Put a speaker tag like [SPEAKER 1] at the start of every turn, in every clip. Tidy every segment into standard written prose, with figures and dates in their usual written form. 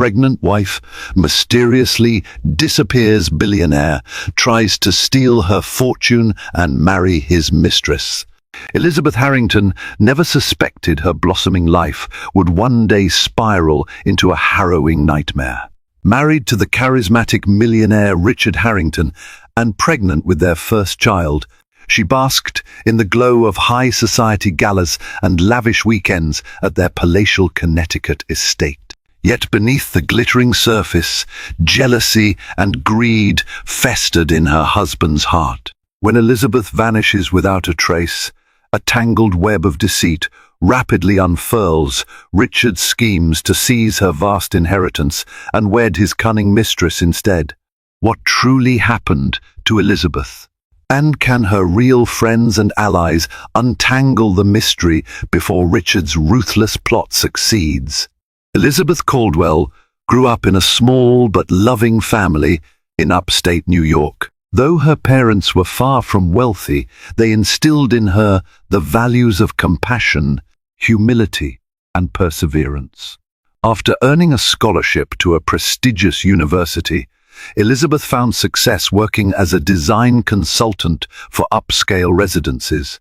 [SPEAKER 1] pregnant wife mysteriously disappears. Billionaire tries to steal her fortune and marry his mistress. Elizabeth Harrington never suspected her blossoming life would one day spiral into a harrowing nightmare. Married to the charismatic millionaire Richard Harrington and pregnant with their first child, she basked in the glow of high society galas and lavish weekends at their palatial Connecticut estate. Yet beneath the glittering surface, jealousy and greed festered in her husband's heart. When Elizabeth vanishes without a trace, a tangled web of deceit rapidly unfurls. Richard schemes to seize her vast inheritance and wed his cunning mistress instead. What truly happened to Elizabeth? And can her real friends and allies untangle the mystery before Richard's ruthless plot succeeds? Elizabeth Caldwell grew up in a small but loving family in upstate New York. Though her parents were far from wealthy, they instilled in her the values of compassion, humility, and perseverance. After earning a scholarship to a prestigious university, Elizabeth found success working as a design consultant for upscale residences,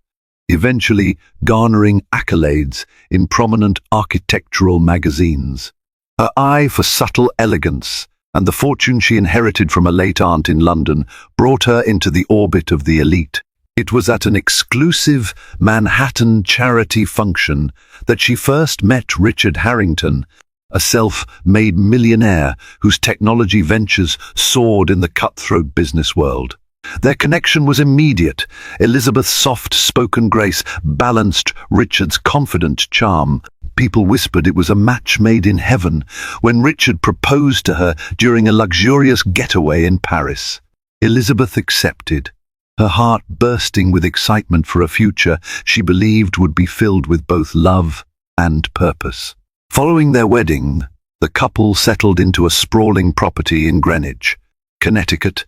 [SPEAKER 1] eventually garnering accolades in prominent architectural magazines. Her eye for subtle elegance and the fortune she inherited from a late aunt in London brought her into the orbit of the elite. It was at an exclusive Manhattan charity function that she first met Richard Harrington, a self-made millionaire whose technology ventures soared in the cutthroat business world. Their connection was immediate. Elizabeth's soft-spoken grace balanced Richard's confident charm. People whispered it was a match made in heaven when Richard proposed to her during a luxurious getaway in Paris. Elizabeth accepted, her heart bursting with excitement for a future she believed would be filled with both love and purpose. Following their wedding, the couple settled into a sprawling property in Greenwich, Connecticut,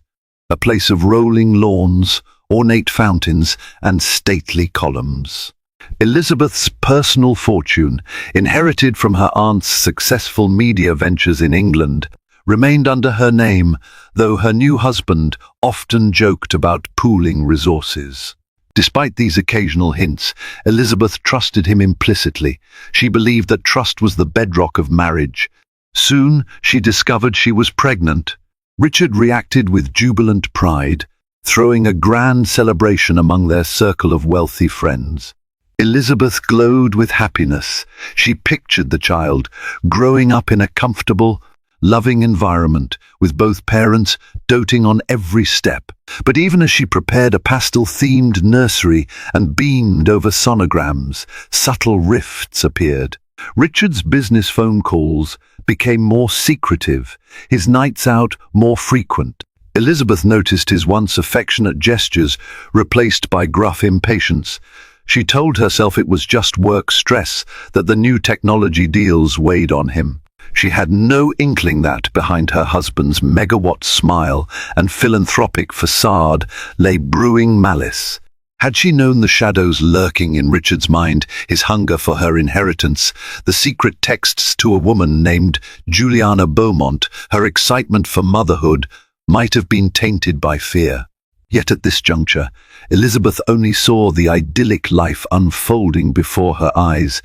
[SPEAKER 1] a place of rolling lawns, ornate fountains, and stately columns. Elizabeth's personal fortune, inherited from her aunt's successful media ventures in England, remained under her name, though her new husband often joked about pooling resources. Despite these occasional hints, Elizabeth trusted him implicitly. She believed that trust was the bedrock of marriage. Soon, she discovered she was pregnant. Richard reacted with jubilant pride, throwing a grand celebration among their circle of wealthy friends. Elizabeth glowed with happiness. She pictured the child growing up in a comfortable, loving environment, with both parents doting on every step. But even as she prepared a pastel-themed nursery and beamed over sonograms, subtle rifts appeared. Richard's business phone calls became more secretive, his nights out more frequent. Elizabeth noticed his once affectionate gestures replaced by gruff impatience. She told herself it was just work stress, that the new technology deals weighed on him. She had no inkling that behind her husband's megawatt smile and philanthropic facade lay brewing malice. Had she known the shadows lurking in Richard's mind, his hunger for her inheritance, the secret texts to a woman named Juliana Beaumont, her excitement for motherhood, might have been tainted by fear. Yet at this juncture, Elizabeth only saw the idyllic life unfolding before her eyes,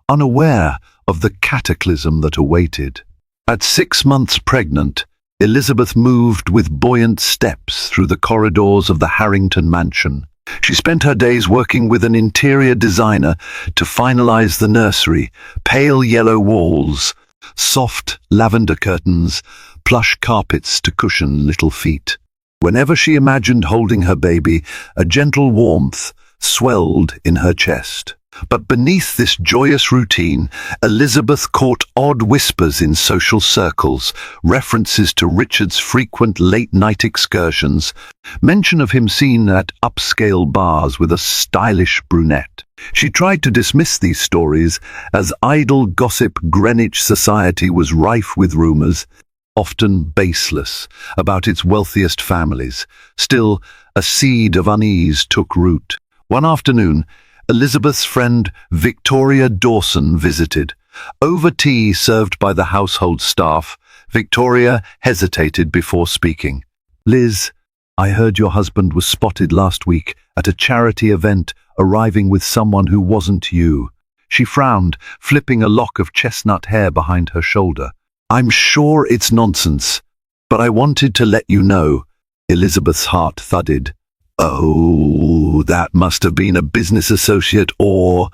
[SPEAKER 1] unaware of the cataclysm that awaited. At 6 months pregnant, Elizabeth moved with buoyant steps through the corridors of the Harrington mansion. She spent her days working with an interior designer to finalize the nursery: pale yellow walls, soft lavender curtains, plush carpets to cushion little feet. Whenever she imagined holding her baby, a gentle warmth swelled in her chest. But beneath this joyous routine, Elizabeth caught odd whispers in social circles, references to Richard's frequent late-night excursions, mention of him seen at upscale bars with a stylish brunette. She tried to dismiss these stories as idle gossip. Greenwich society was rife with rumors, often baseless, about its wealthiest families. Still, a seed of unease took root. One afternoon, Elizabeth's friend Victoria Dawson visited, Over tea served by the household staff, Victoria hesitated before speaking. "Liz, I heard your husband was spotted last week at a charity event, arriving with someone who wasn't you." She frowned, flipping a lock of chestnut hair behind her shoulder. "I'm sure it's nonsense, but I wanted to let you know." Elizabeth's heart thudded. "Oh, that must have been a business associate, or—"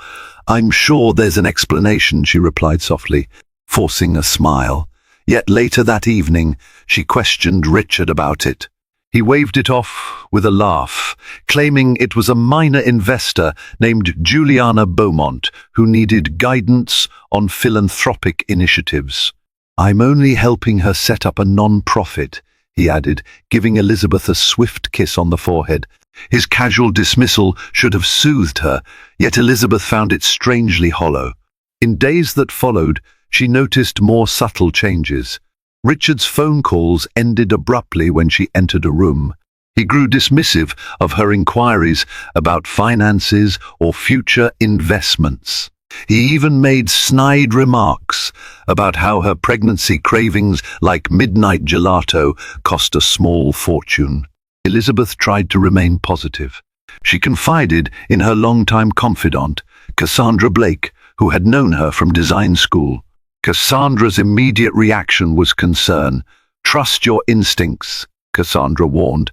[SPEAKER 1] "I'm sure there's an explanation," she replied softly, forcing a smile. Yet later that evening, she questioned Richard about it. He waved it off with a laugh, claiming it was a minor investor named Juliana Beaumont who needed guidance on philanthropic initiatives. "I'm only helping her set up a non-profit," he added, giving Elizabeth a swift kiss on the forehead. His casual dismissal should have soothed her, yet Elizabeth found it strangely hollow. In days that followed, she noticed more subtle changes. Richard's phone calls ended abruptly when she entered a room. He grew dismissive of her inquiries about finances or future investments. He even made snide remarks about how her pregnancy cravings, like midnight gelato, cost a small fortune. Elizabeth tried to remain positive. She confided in her longtime confidant, Cassandra Blake, who had known her from design school. Cassandra's immediate reaction was concern. "Trust your instincts," Cassandra warned.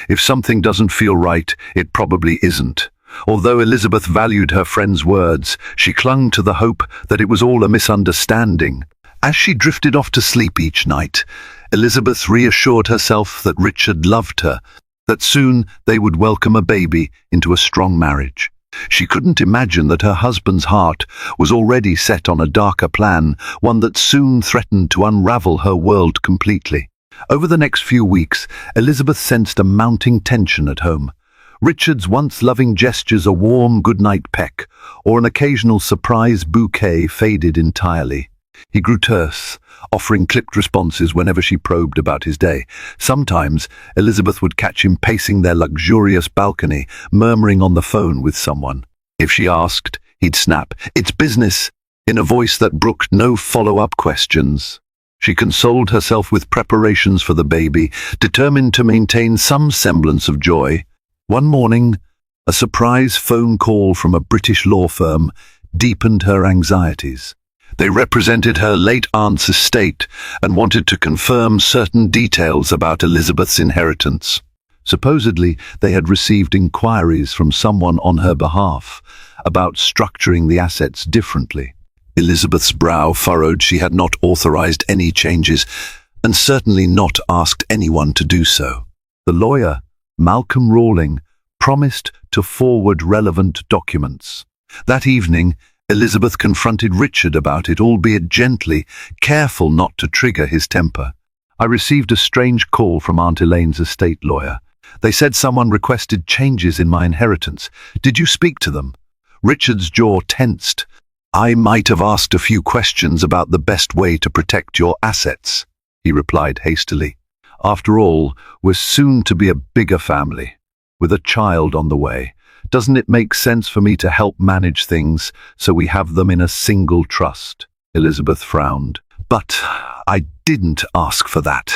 [SPEAKER 1] "If something doesn't feel right, it probably isn't." Although Elizabeth valued her friend's words, she clung to the hope that it was all a misunderstanding. As she drifted off to sleep each night, Elizabeth reassured herself that Richard loved her, that soon they would welcome a baby into a strong marriage. She couldn't imagine that her husband's heart was already set on a darker plan, one that soon threatened to unravel her world completely. Over the next few weeks, Elizabeth sensed a mounting tension at home. Richard's once loving gestures, a warm goodnight peck, or an occasional surprise bouquet, faded entirely. He grew terse, offering clipped responses whenever she probed about his day. Sometimes Elizabeth would catch him pacing their luxurious balcony, murmuring on the phone with someone. If she asked, he'd snap, "It's business," in a voice that brooked no follow-up questions. She consoled herself with preparations for the baby, determined to maintain some semblance of joy. One morning, a surprise phone call from a British law firm deepened her anxieties. They represented her late aunt's estate and wanted to confirm certain details about Elizabeth's inheritance. Supposedly, they had received inquiries from someone on her behalf about structuring the assets differently. Elizabeth's brow furrowed. She had not authorized any changes, and certainly not asked anyone to do so. The lawyer, Malcolm Rawling, promised to forward relevant documents. That evening, Elizabeth confronted Richard about it, albeit gently, careful not to trigger his temper. "I received a strange call from Aunt Elaine's estate lawyer. They said someone requested changes in my inheritance. Did you speak to them?" Richard's jaw tensed. "I might have asked a few questions about the best way to protect your assets," he replied hastily. "After all, we're soon to be a bigger family, with a child on the way. Doesn't it make sense for me to help manage things so we have them in a single trust?" Elizabeth frowned. "But I didn't ask for that."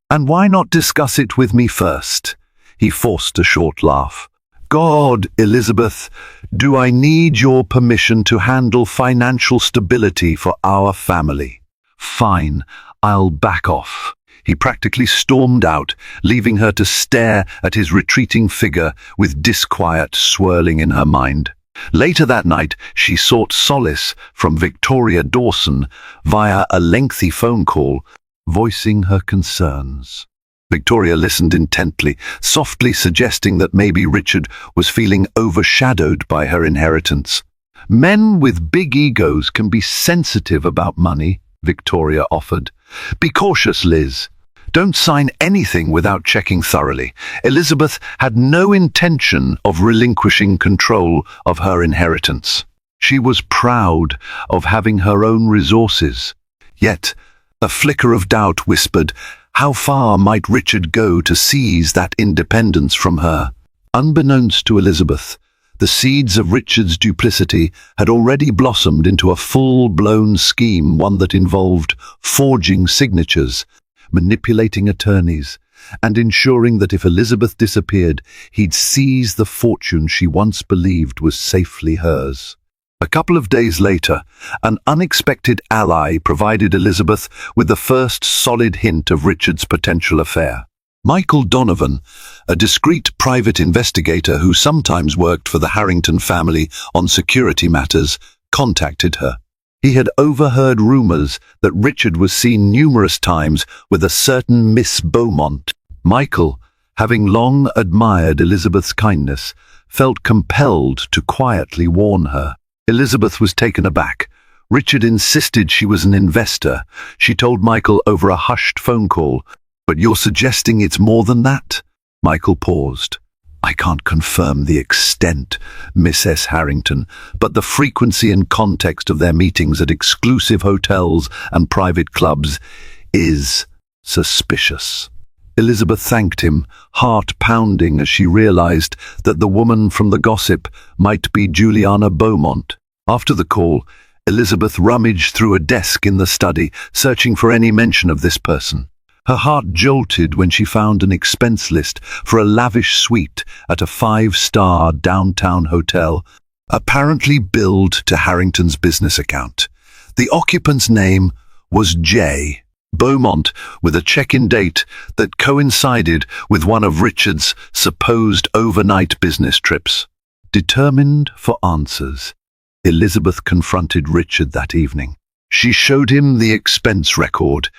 [SPEAKER 1] "And why not discuss it with me first?" He forced a short laugh. "God, Elizabeth, do I need your permission to handle financial stability for our family?" "Fine, I'll back off." He practically stormed out, leaving her to stare at his retreating figure with disquiet swirling in her mind. Later that night, she sought solace from Victoria Dawson via a lengthy phone call, voicing her concerns. Victoria listened intently, softly suggesting that maybe Richard was feeling overshadowed by her inheritance. "Men with big egos can be sensitive about money," Victoria offered. "Be cautious, Liz. Don't sign anything without checking thoroughly." Elizabeth had no intention of relinquishing control of her inheritance. She was proud of having her own resources. Yet, a flicker of doubt whispered, how far might Richard go to seize that independence from her? Unbeknownst to Elizabeth, The seeds of Richard's duplicity had already blossomed into a full-blown scheme, one that involved forging signatures, manipulating attorneys, and ensuring that if Elizabeth disappeared, he'd seize the fortune she once believed was safely hers. A couple of days later, an unexpected ally provided Elizabeth with the first solid hint of Richard's potential affair. Michael Donovan, a discreet private investigator who sometimes worked for the Harrington family on security matters, contacted her. He had overheard rumors that Richard was seen numerous times with a certain Miss Beaumont. Michael, having long admired Elizabeth's kindness, felt compelled to quietly warn her. Elizabeth was taken aback. Richard insisted she was an investor. She told Michael over a hushed phone call, "But you're suggesting it's more than that?" Michael paused. "I can't confirm the extent, Mrs. Harrington, but the frequency and context of their meetings at exclusive hotels and private clubs is suspicious." Elizabeth thanked him, heart pounding as she realized that the woman from the gossip might be Juliana Beaumont. After the call, Elizabeth rummaged through a desk in the study, searching for any mention of this person. Her heart jolted when she found an expense list for a lavish suite at a 5-star downtown hotel, apparently billed to Harrington's business account. The occupant's name was J. Beaumont, with a check-in date that coincided with one of Richard's supposed overnight business trips. Determined for answers, Elizabeth confronted Richard that evening. She showed him the expense record.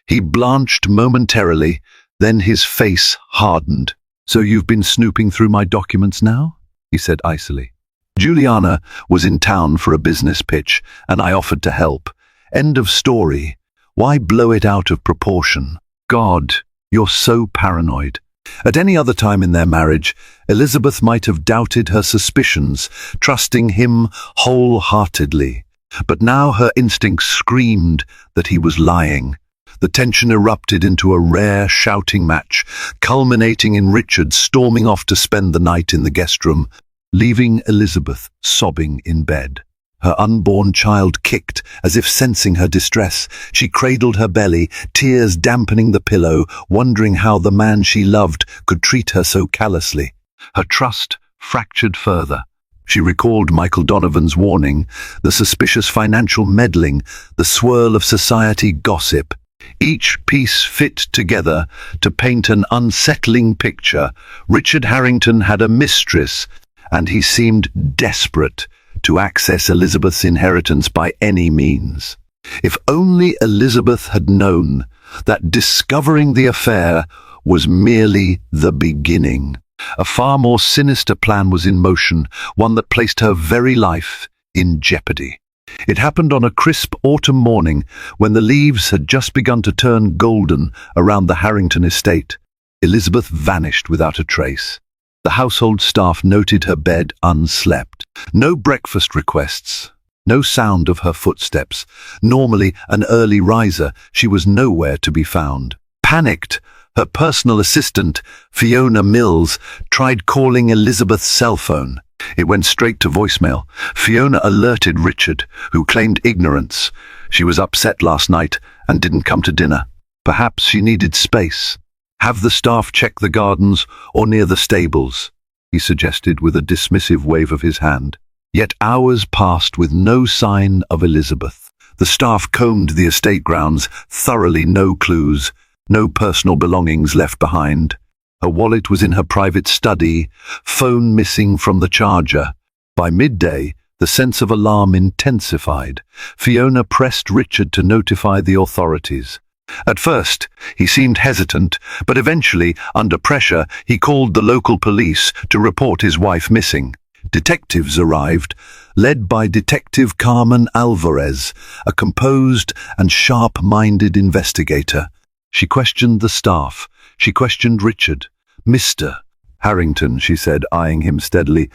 [SPEAKER 1] He blanched momentarily, then his face hardened. "So you've been snooping through my documents now?" he said icily. "Juliana was in town for a business pitch, and I offered to help. End of story. Why blow it out of proportion? God, you're so paranoid." At any other time in their marriage, Elizabeth might have doubted her suspicions, trusting him wholeheartedly. But now her instincts screamed that he was lying. The tension erupted into a rare shouting match, culminating in Richard storming off to spend the night in the guest room, leaving Elizabeth sobbing in bed. Her unborn child kicked, as if sensing her distress. She cradled her belly, tears dampening the pillow, wondering how the man she loved could treat her so callously. Her trust fractured further. She recalled Michael Donovan's warning, the suspicious financial meddling, the swirl of society gossip. Each piece fit together to paint an unsettling picture. Richard Harrington had a mistress, and he seemed desperate to access Elizabeth's inheritance by any means. If only Elizabeth had known that discovering the affair was merely the beginning. A far more sinister plan was in motion, one that placed her very life in jeopardy. It happened on a crisp autumn morning when the leaves had just begun to turn golden around the Harrington estate. Elizabeth vanished without a trace. The household staff noted her bed unslept. No breakfast requests, no sound of her footsteps. Normally an early riser, she was nowhere to be found. Panicked, her personal assistant, Fiona Mills, tried calling Elizabeth's cell phone. It went straight to voicemail. Fiona alerted Richard, who claimed ignorance. She was upset last night and didn't come to dinner. Perhaps she needed space. "Have the staff check the gardens or near the stables," he suggested with a dismissive wave of his hand. Yet hours passed with no sign of Elizabeth. The staff combed the estate grounds, thoroughly no clues, no personal belongings left behind. Her wallet was in her private study, phone missing from the charger. By midday, the sense of alarm intensified. Fiona pressed Richard to notify the authorities. At first, he seemed hesitant, but eventually, under pressure, he called the local police to report his wife missing. Detectives arrived, led by Detective Carmen Alvarez, a composed and sharp-minded investigator. She questioned the staff. She questioned Richard. "Mr. Harrington," she said, eyeing him steadily,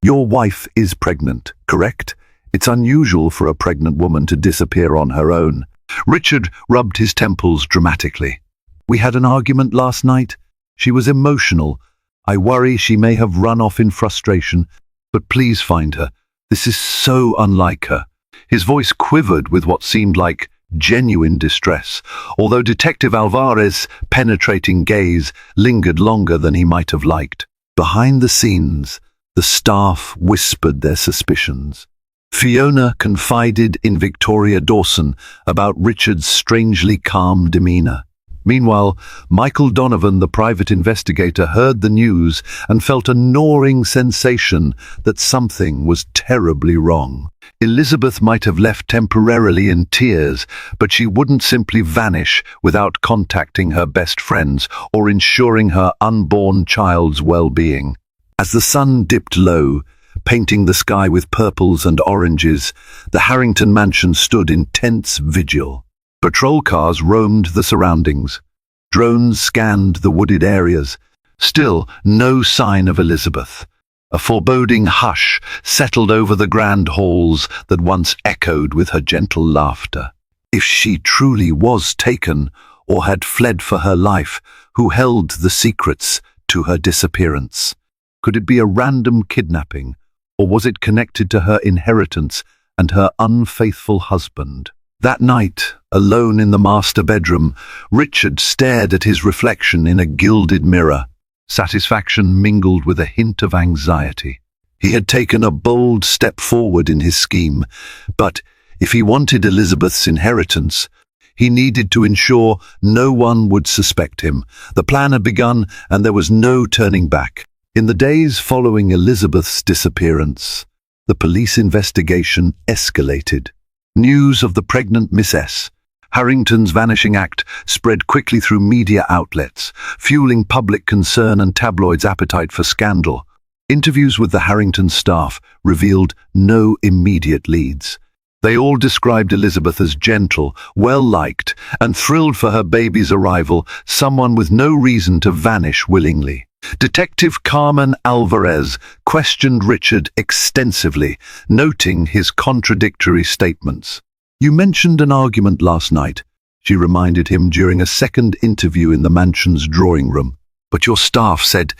[SPEAKER 1] "your wife is pregnant, correct? It's unusual for a pregnant woman to disappear on her own." Richard rubbed his temples dramatically. "We had an argument last night. She was emotional. I worry she may have run off in frustration. But please find her. This is so unlike her." His voice quivered with what seemed like genuine distress, although Detective Alvarez's penetrating gaze lingered longer than he might have liked. Behind the scenes, the staff whispered their suspicions. Fiona confided in Victoria Dawson about Richard's strangely calm demeanor. Meanwhile, Michael Donovan, the private investigator, heard the news and felt a gnawing sensation that something was terribly wrong. Elizabeth might have left temporarily in tears, but she wouldn't simply vanish without contacting her best friends or ensuring her unborn child's well-being. As the sun dipped low, painting the sky with purples and oranges, the Harrington mansion stood in tense vigil. Patrol cars roamed the surroundings. Drones scanned the wooded areas. Still, no sign of Elizabeth. A foreboding hush settled over the grand halls that once echoed with her gentle laughter. If she truly was taken, or had fled for her life, who held the secrets to her disappearance? Could it be a random kidnapping, or was it connected to her inheritance and her unfaithful husband? That night, alone in the master bedroom, Richard stared at his reflection in a gilded mirror. Satisfaction mingled with a hint of anxiety. He had taken a bold step forward in his scheme, but if he wanted Elizabeth's inheritance, he needed to ensure no one would suspect him. The plan had begun, and there was no turning back. In the days following Elizabeth's disappearance, the police investigation escalated. News of the pregnant Mistress, Harrington's vanishing act, spread quickly through media outlets, fueling public concern and tabloids' appetite for scandal. Interviews with the Harrington staff revealed no immediate leads. They all described Elizabeth as gentle, well-liked, and thrilled for her baby's arrival, someone with no reason to vanish willingly. Detective Carmen Alvarez questioned Richard extensively, noting his contradictory statements. "You mentioned an argument last night," she reminded him during a second interview in the mansion's drawing room. "But your staff said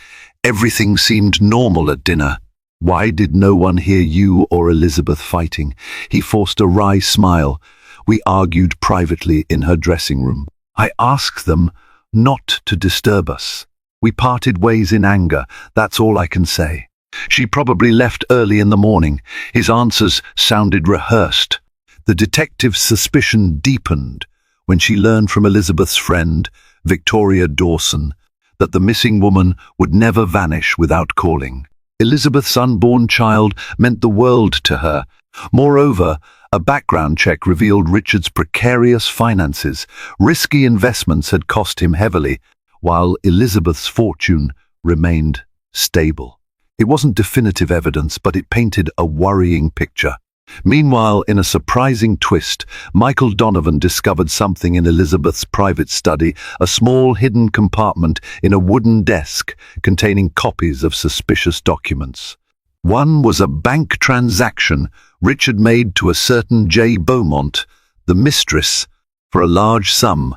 [SPEAKER 1] everything seemed normal at dinner. Why did no one hear you or Elizabeth fighting?" He forced a wry smile. "We argued privately in her dressing room. I asked them not to disturb us. We parted ways in anger, that's all I can say." "She probably left early in the morning." His answers sounded rehearsed. The detective's suspicion deepened when she learned from Elizabeth's friend, Victoria Dawson, that the missing woman would never vanish without calling. Elizabeth's unborn child meant the world to her. Moreover, a background check revealed Richard's precarious finances. Risky investments had cost him heavily, while Elizabeth's fortune remained stable. It wasn't definitive evidence, but it painted a worrying picture. Meanwhile, in a surprising twist, Michael Donovan discovered something in Elizabeth's private study, a small hidden compartment in a wooden desk containing copies of suspicious documents. One was a bank transaction Richard made to a certain J. Beaumont, the Mistress, for a large sum.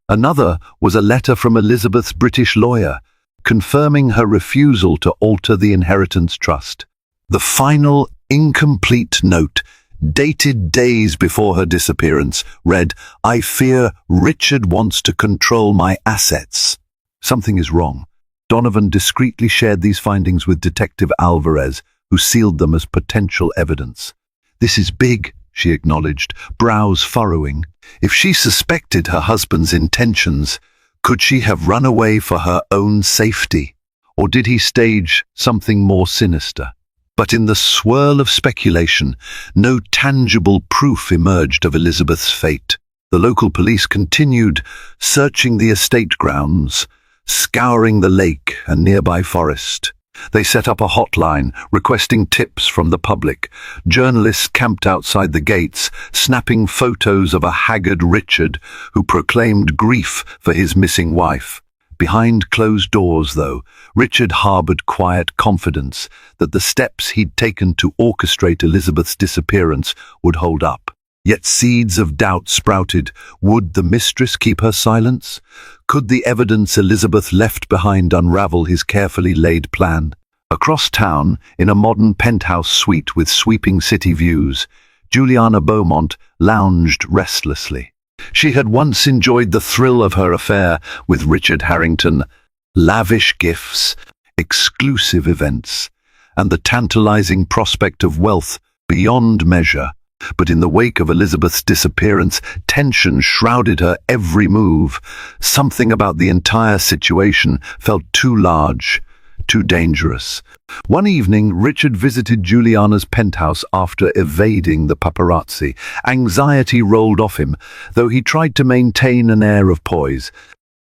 [SPEAKER 1] Another was a letter from Elizabeth's British lawyer, confirming her refusal to alter the inheritance trust. The final, incomplete note, dated days before her disappearance, read, "I fear Richard wants to control my assets." Something is wrong. Donovan discreetly shared these findings with Detective Alvarez, who sealed them as potential evidence. "This is big," she acknowledged, brows furrowing. If she suspected her husband's intentions, could she have run away for her own safety? Or did he stage something more sinister? But in the swirl of speculation, no tangible proof emerged of Elizabeth's fate. The local police continued searching the estate grounds, scouring the lake and nearby forest. They set up a hotline, requesting tips from the public. Journalists camped outside the gates, snapping photos of a haggard Richard who proclaimed grief for his missing wife. Behind closed doors, though, Richard harbored quiet confidence that the steps he'd taken to orchestrate Elizabeth's disappearance would hold up. Yet seeds of doubt sprouted. Would the mistress keep her silence? Could the evidence Elizabeth left behind unravel his carefully laid plan? Across town, in a modern penthouse suite with sweeping city views, Juliana Beaumont lounged restlessly. She had once enjoyed the thrill of her affair with Richard Harrington, lavish gifts, exclusive events, and the tantalizing prospect of wealth beyond measure. But in the wake of Elizabeth's disappearance, tension shrouded her every move. Something about the entire situation felt too large, too dangerous. One evening, Richard visited Juliana's penthouse after evading the paparazzi. Anxiety rolled off him, though he tried to maintain an air of poise.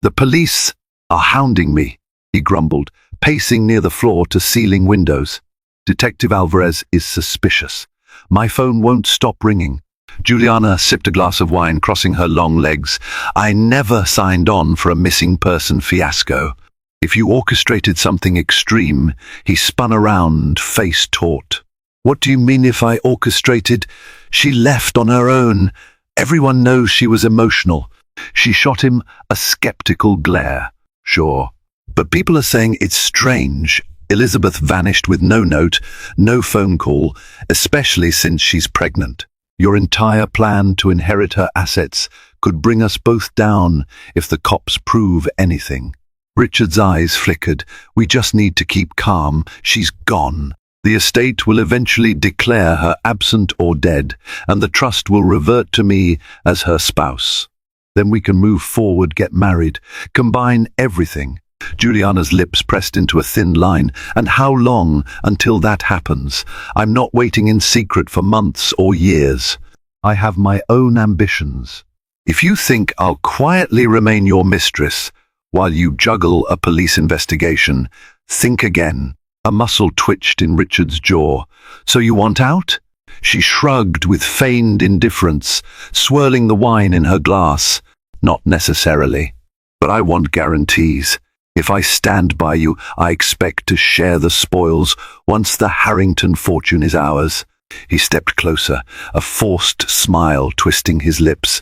[SPEAKER 1] "The police are hounding me," he grumbled, pacing near the floor-to-ceiling windows. "Detective Alvarez is suspicious. My phone won't stop ringing." Juliana sipped a glass of wine, crossing her long legs. "I never signed on for a missing person fiasco." "If you orchestrated something extreme," he spun around, face taut. "What do you mean if I orchestrated? She left on her own. Everyone knows she was emotional." She shot him a skeptical glare. "Sure. But people are saying it's strange. Elizabeth vanished with no note, no phone call, especially since she's pregnant. Your entire plan to inherit her assets could bring us both down if the cops prove anything." Richard's eyes flickered. "We just need to keep calm. She's gone. The estate will eventually declare her absent or dead, and the trust will revert to me as her spouse. Then we can move forward, get married, combine everything." Juliana's lips pressed into a thin line. "And how long until that happens? I'm not waiting in secret for months or years. I have my own ambitions. If you think I'll quietly remain your mistress while you juggle a police investigation, think again." A muscle twitched in Richard's jaw. "So you want out?" She shrugged with feigned indifference, swirling the wine in her glass. "Not necessarily. But I want guarantees. If I stand by you, I expect to share the spoils once the Harrington fortune is ours." He stepped closer, a forced smile twisting his lips.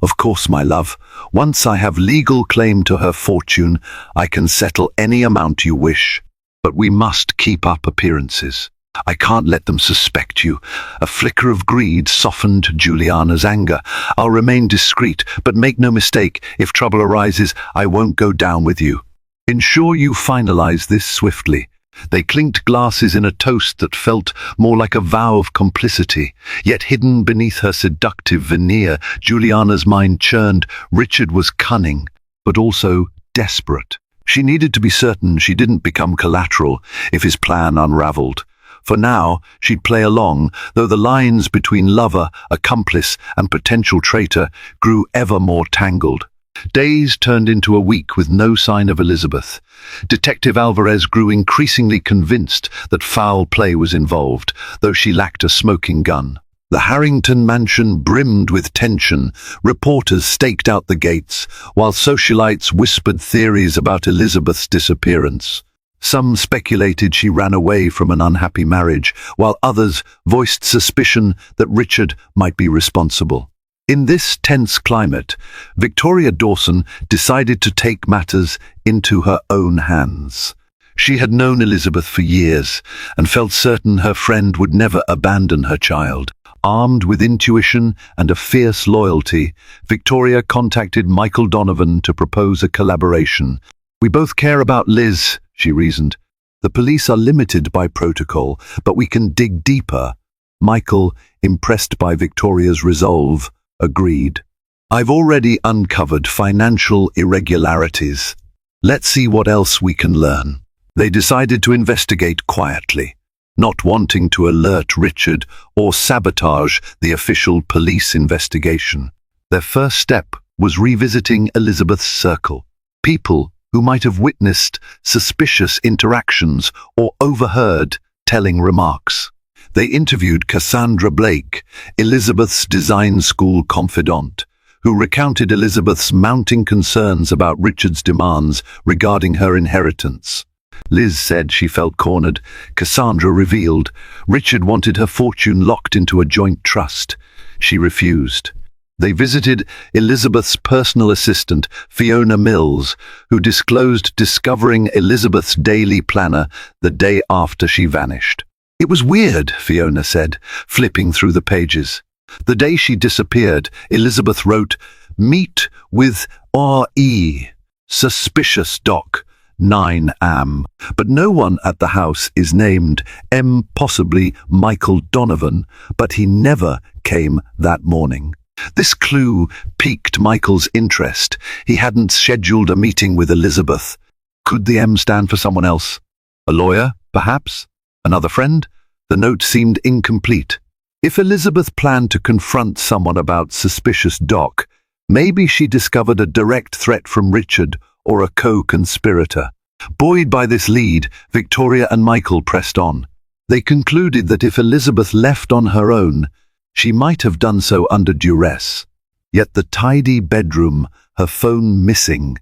[SPEAKER 1] "Of course, my love. Once I have legal claim to her fortune, I can settle any amount you wish. But we must keep up appearances. I can't let them suspect you." A flicker of greed softened Juliana's anger. "I'll remain discreet, but make no mistake, if trouble arises, I won't go down with you. Ensure you finalize this swiftly." They clinked glasses in a toast that felt more like a vow of complicity. Yet hidden beneath her seductive veneer, Juliana's mind churned. Richard was cunning, but also desperate. She needed to be certain she didn't become collateral if his plan unraveled. For now, she'd play along, though the lines between lover, accomplice, and potential traitor grew ever more tangled. Days turned into a week with no sign of Elizabeth. Detective Alvarez grew increasingly convinced that foul play was involved, though she lacked a smoking gun. The Harrington mansion brimmed with tension. Reporters staked out the gates, while socialites whispered theories about Elizabeth's disappearance. Some speculated she ran away from an unhappy marriage, while others voiced suspicion that Richard might be responsible. In this tense climate, Victoria Dawson decided to take matters into her own hands. She had known Elizabeth for years and felt certain her friend would never abandon her child. Armed with intuition and a fierce loyalty, Victoria contacted Michael Donovan to propose a collaboration. "We both care about Liz," she reasoned. "The police are limited by protocol, but we can dig deeper." Michael, impressed by Victoria's resolve, agreed. "I've already uncovered financial irregularities. Let's see what else we can learn." They decided to investigate quietly, not wanting to alert Richard or sabotage the official police investigation. Their first step was revisiting Elizabeth's circle, people who might have witnessed suspicious interactions or overheard telling remarks. They interviewed Cassandra Blake, Elizabeth's design school confidant, who recounted Elizabeth's mounting concerns about Richard's demands regarding her inheritance. Liz said she felt cornered. Cassandra revealed Richard wanted her fortune locked into a joint trust. She refused. They visited Elizabeth's personal assistant, Fiona Mills, who disclosed discovering Elizabeth's daily planner the day after she vanished. "It was weird," Fiona said, flipping through the pages. The day she disappeared, Elizabeth wrote, "Meet with R.E. Suspicious Doc, 9 am. But no one at the house is named M. Possibly Michael Donovan, but he never came that morning." This clue piqued Michael's interest. He hadn't scheduled a meeting with Elizabeth. Could the M stand for someone else? A lawyer, perhaps? Another friend? The note seemed incomplete. If Elizabeth planned to confront someone about suspicious Doc, maybe she discovered a direct threat from Richard or a co-conspirator. Buoyed by this lead, Victoria and Michael pressed on. They concluded that if Elizabeth left on her own, she might have done so under duress. Yet the tidy bedroom, her phone missing,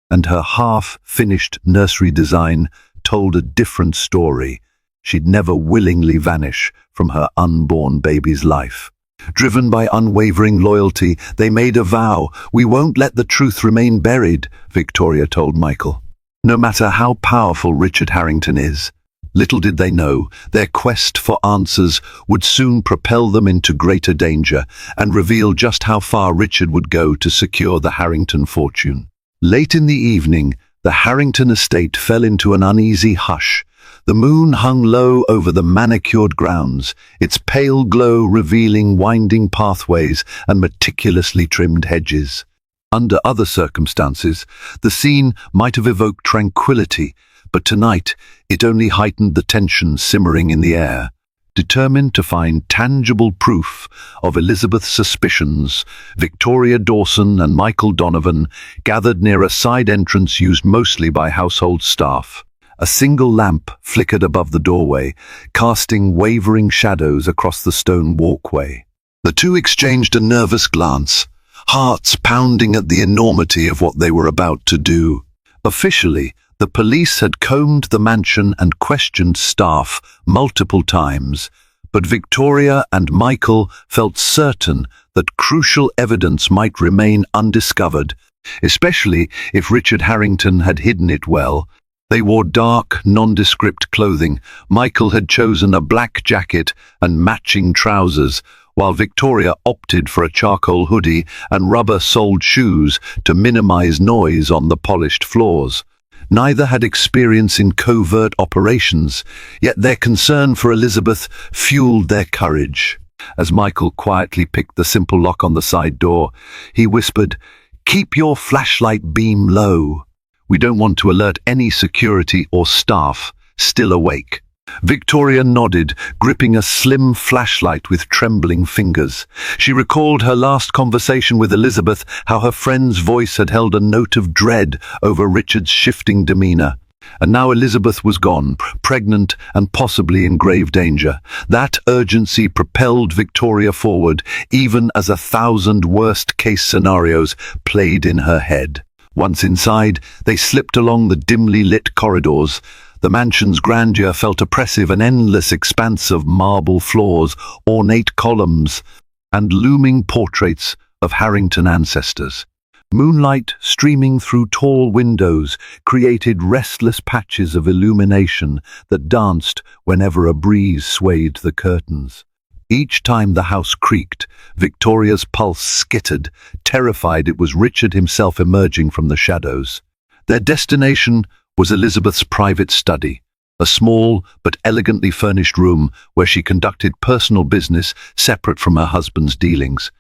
[SPEAKER 1] and her half-finished nursery design told a different story. She'd never willingly vanish from her unborn baby's life. Driven by unwavering loyalty, they made a vow. "We won't let the truth remain buried," Victoria told Michael. No matter how powerful Richard Harrington is, little did they know, their quest for answers would soon propel them into greater danger and reveal just how far Richard would go to secure the Harrington fortune. Late in the evening, the Harrington estate fell into an uneasy hush. The moon hung low over the manicured grounds, its pale glow revealing winding pathways and meticulously trimmed hedges. Under other circumstances, the scene might have evoked tranquility, but tonight it only heightened the tension simmering in the air. Determined to find tangible proof of Elizabeth's suspicions, Victoria Dawson and Michael Donovan gathered near a side entrance used mostly by household staff. A single lamp flickered above the doorway, casting wavering shadows across the stone walkway. The two exchanged a nervous glance, hearts pounding at the enormity of what they were about to do. Officially, the police had combed the mansion and questioned staff multiple times, but Victoria and Michael felt certain that crucial evidence might remain undiscovered, especially if Richard Harrington had hidden it well. They wore dark, nondescript clothing. Michael had chosen a black jacket and matching trousers, while Victoria opted for a charcoal hoodie and rubber-soled shoes to minimize noise on the polished floors. Neither had experience in covert operations, yet their concern for Elizabeth fueled their courage. As Michael quietly picked the simple lock on the side door, he whispered, "Keep your flashlight beam low. We don't want to alert any security or staff still awake." Victoria nodded, gripping a slim flashlight with trembling fingers. She recalled her last conversation with Elizabeth, how her friend's voice had held a note of dread over Richard's shifting demeanor. And now Elizabeth was gone, pregnant and possibly in grave danger. That urgency propelled Victoria forward, even as 1,000 worst-case scenarios played in her head. Once inside, they slipped along the dimly lit corridors. The mansion's grandeur felt oppressive, an endless expanse of marble floors, ornate columns, and looming portraits of Harrington ancestors. Moonlight streaming through tall windows created restless patches of illumination that danced whenever a breeze swayed the curtains. Each time the house creaked, Victoria's pulse skittered, terrified it was Richard himself emerging from the shadows. Their destination was Elizabeth's private study, a small but elegantly furnished room where she conducted personal business separate from her husband's dealings.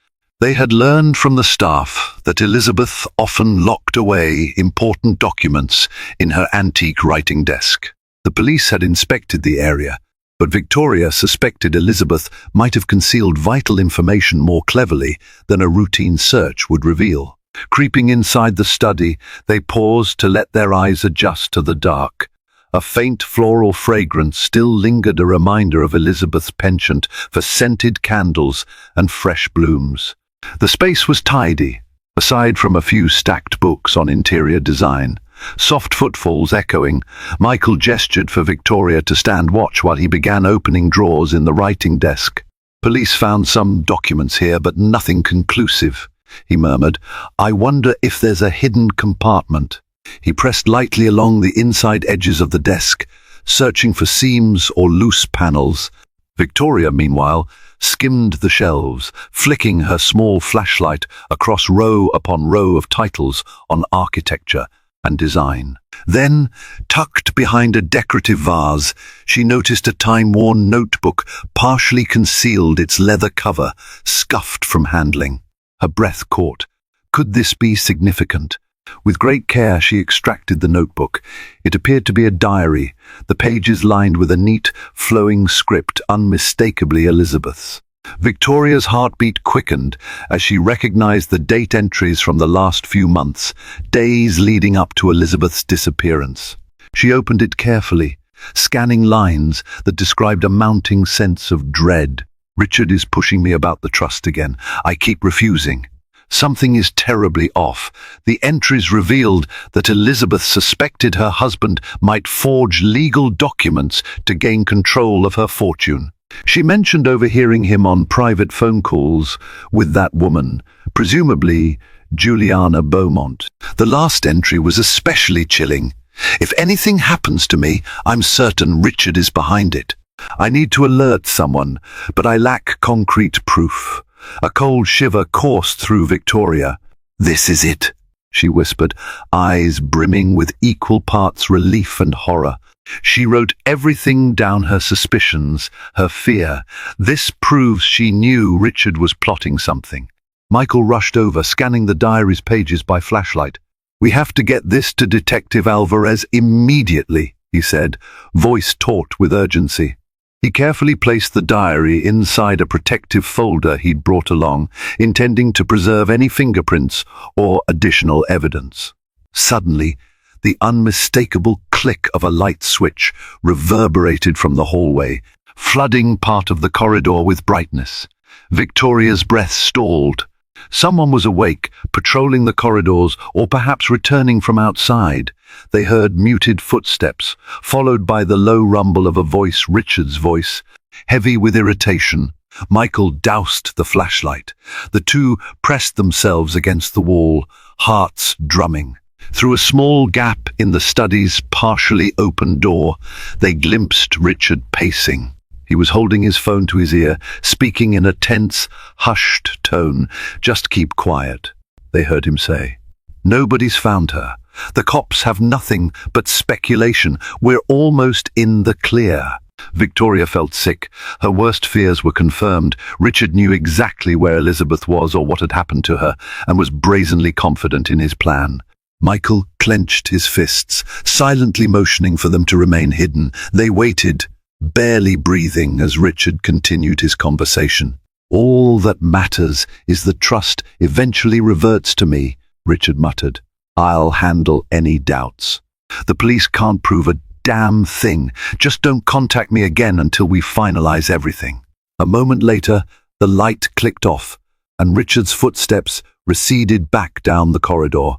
[SPEAKER 1] They had learned from the staff that Elizabeth often locked away important documents in her antique writing desk. The police had inspected the area, but Victoria suspected Elizabeth might have concealed vital information more cleverly than a routine search would reveal. Creeping inside the study, they paused to let their eyes adjust to the dark. A faint floral fragrance still lingered, a reminder of Elizabeth's penchant for scented candles and fresh blooms. The space was tidy, aside from a few stacked books on interior design. Soft footfalls echoing, Michael gestured for Victoria to stand watch while he began opening drawers in the writing desk. Police found some documents here, but nothing conclusive, he murmured. I wonder if there's a hidden compartment. He pressed lightly along the inside edges of the desk, searching for seams or loose panels. Victoria, meanwhile, skimmed the shelves, flicking her small flashlight across row upon row of titles on architecture and design. Then, tucked behind a decorative vase, she noticed a time-worn notebook partially concealed, its leather cover scuffed from handling. Her breath caught. Could this be significant? With great care she extracted the notebook. It appeared to be a diary, the pages lined with a neat, flowing script unmistakably Elizabeth's. Victoria's heartbeat quickened as she recognized the date entries from the last few months, days leading up to Elizabeth's disappearance. She opened it carefully, scanning lines that described a mounting sense of dread. Richard is pushing me about the trust again. I keep refusing. Something is terribly off. The entries revealed that Elizabeth suspected her husband might forge legal documents to gain control of her fortune. She mentioned overhearing him on private phone calls with that woman, presumably Juliana Beaumont. The last entry was especially chilling. If anything happens to me, I'm certain Richard is behind it. I need to alert someone, but I lack concrete proof. A cold shiver coursed through Victoria. This is it, she whispered, eyes brimming with equal parts relief and horror. She wrote everything down, her suspicions, her fear. This proves she knew Richard was plotting something. Michael rushed over, scanning the diary's pages by flashlight. We have to get this to Detective Alvarez immediately, he said, voice taut with urgency. He carefully placed the diary inside a protective folder he'd brought along, intending to preserve any fingerprints or additional evidence. Suddenly, the unmistakable click of a light switch reverberated from the hallway, flooding part of the corridor with brightness. Victoria's breath stalled. Someone was awake, patrolling the corridors, or perhaps returning from outside. They heard muted footsteps, followed by the low rumble of a voice, Richard's voice, heavy with irritation. Michael doused the flashlight. The two pressed themselves against the wall, hearts drumming. Through a small gap in the study's partially open door, they glimpsed Richard pacing. He was holding his phone to his ear, speaking in a tense, hushed tone. Just keep quiet, they heard him say. Nobody's found her. The cops have nothing but speculation. We're almost in the clear. Victoria felt sick. Her worst fears were confirmed. Richard knew exactly where Elizabeth was or what had happened to her, and was brazenly confident in his plan. Michael clenched his fists, silently motioning for them to remain hidden. They waited, barely breathing, as Richard continued his conversation. All that matters is the trust eventually reverts to me, Richard muttered. I'll handle any doubts. The police can't prove a damn thing. Just don't contact me again until we finalize everything. A moment later, the light clicked off, and Richard's footsteps receded back down the corridor.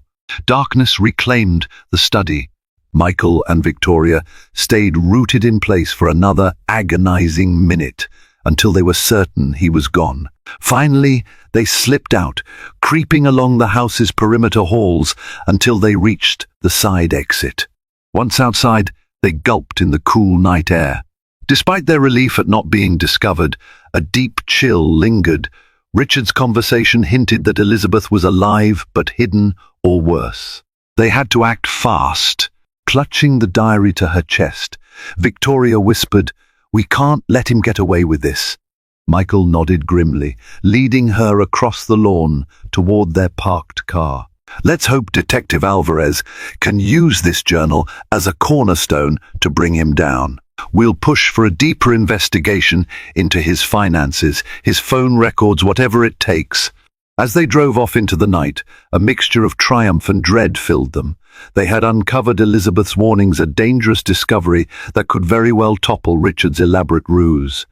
[SPEAKER 1] Darkness reclaimed the study. Michael and Victoria stayed rooted in place for another agonizing minute, until they were certain he was gone. Finally, they slipped out, creeping along the house's perimeter halls until they reached the side exit. Once outside, they gulped in the cool night air. Despite their relief at not being discovered, a deep chill lingered. Richard's conversation hinted that Elizabeth was alive but hidden, or worse. They had to act fast. Clutching the diary to her chest, Victoria whispered, "We can't let him get away with this." Michael nodded grimly, leading her across the lawn toward their parked car. "Let's hope Detective Alvarez can use this journal as a cornerstone to bring him down. We'll push for a deeper investigation into his finances, his phone records, whatever it takes." As they drove off into the night, a mixture of triumph and dread filled them. They had uncovered Elizabeth's warnings, a dangerous discovery that could very well topple Richard's elaborate ruse.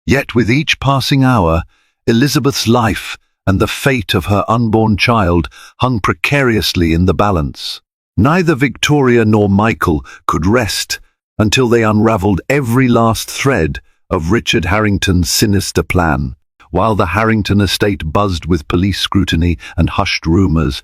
[SPEAKER 1] Yet with each passing hour, Elizabeth's life and the fate of her unborn child hung precariously in the balance. Neither Victoria nor Michael could rest until they unraveled every last thread of Richard Harrington's sinister plan. While the Harrington estate buzzed with police scrutiny and hushed rumors,